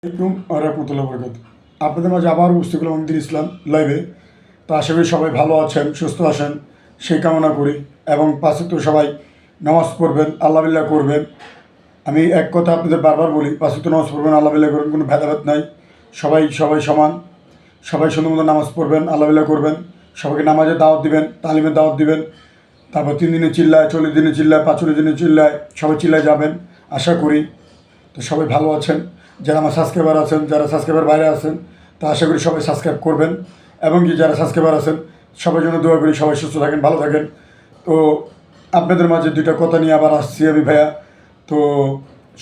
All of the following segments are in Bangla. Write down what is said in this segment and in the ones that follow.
আলাইকুম রাহমাতুল্লাহি ওয়া বারাকাতুহু। আপনাদের মাঝে আবার উপস্থিত হলাম মনির ইসলাম লাইভে। তো আশা করি সবাই ভালো আছেন, সুস্থ আছেন, সেই কামনা করি। এবং পাঁচ ওয়াক্ত সবাই নামাজ পড়বেন, আল্লাহ বিল্লাহ করবেন। আমি এক কথা আপনাদের বারবার বলি, পাঁচ ওয়াক্ত নামাজ পড়বেন, আল্লাহ বিল্লাহ করবেন, কোনো ভেদাভেদ নাই। সবাই সমান, সবাই সুন্দর মতো নামাজ পড়বেন, আল্লাহ বিল্লাহ করবেন। সবাইকে নামাজের দাওয়াত দিবেন, তালিমের দাওয়াত দিবেন। তারপর 3 দিনে চিল্লায়, 40 দিনে চিল্লায়, 45 দিনে চিল্লায়, সবাই চিল্লায় যাবেন আশা করি। তো সবাই ভালো আছেন। যারা আমার সাবস্ক্রাইবার আছেন, যারা সাবস্ক্রাইবার বাইরে আছেন, তো আশা করি সবাই সাবস্ক্রাইব করবেন। এবং কি যারা সাবস্ক্রাইবার আছেন সবার জন্য দোয়া করি, সবাই সুস্থ থাকেন, ভালো থাকেন। তো আপনাদের মাঝে দুইটা কথা নিয়ে আবার আসছি আমি ভাইয়া। তো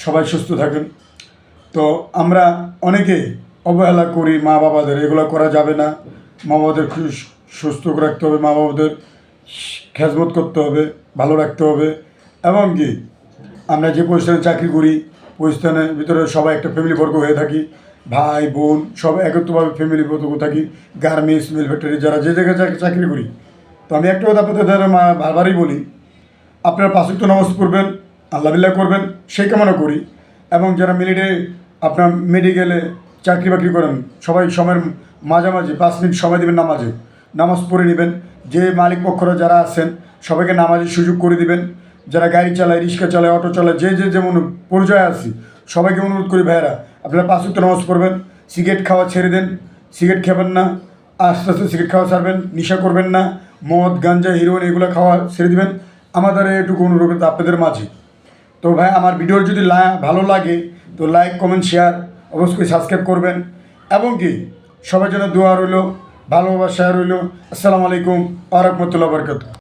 সবাই সুস্থ থাকেন। তো আমরা অনেকেই অবহেলা করি মা বাবাদের, এগুলো করা যাবে না। মা বাবাদের সুস্থ রাখতে হবে, মা বাবাদের খেজমত করতে হবে, ভালো রাখতে হবে। এবং কি আমরা যে প্রতিষ্ঠানে চাকরি করি, প্রতিষ্ঠানের ভিতরে সবাই একটা ফ্যামিলি বর্গ হয়ে থাকি, ভাই বোন সব একত্রভাবে ফ্যামিলি বর্গ থাকি। গার্মেন্টস, মিল ফ্যাক্টরি, যারা যে জায়গায় চাকরি করি। তো আমি একটা কথা আপনাদের বারবারই বলি, আপনারা 5 ওয়াক্ত নামাজ পড়বেন, আল্লাহ বিল্লাহ করবেন, সেই কামনা করি। এবং যারা মিলিটারি, আপনার মেডিকেলে চাকরি বাকরি করেন, সবাই সময়ের মাঝামাঝি 5 মিনিট সময় দেবেন নামাজ পড়ে নেবেন। যে মালিক পক্ষরা যারা আছেন সবাইকে নামাজের সুযোগ করে দিবেন। যারা গাড়ি চালায়, রিক্সা চালায়, অটো চালায়, যে যেমন পর্যায়ে আছি, সবাইকে অনুরোধ করি ভাইয়েরা, আপনারা 5 ওয়াক্ত নামাজ পড়বেন। সিগারেট খাওয়া ছেড়ে দেন, সিগারেট খাবেন না, আস্তে আস্তে সিগারেট খাওয়া ছাড়বেন। নেশা করবেন না, মদ গাঞ্জা হিরোইন এগুলো খাওয়া ছেড়ে দেবেন। আমাদের এটুকু অনুরোধ আপনাদের মাঝে। তো ভাই আমার ভিডিও যদি ভালো লাগে তো লাইক, কমেন্ট, শেয়ার অবশ্যই সাবস্ক্রাইব করবেন। এবং কি সবার জন্য দোয়া রইল, ভালোবাসা রইল। আসসালামু আলাইকুম ওয়া রাহমাতুল্লাহি ওয়া বারাকাতুহু।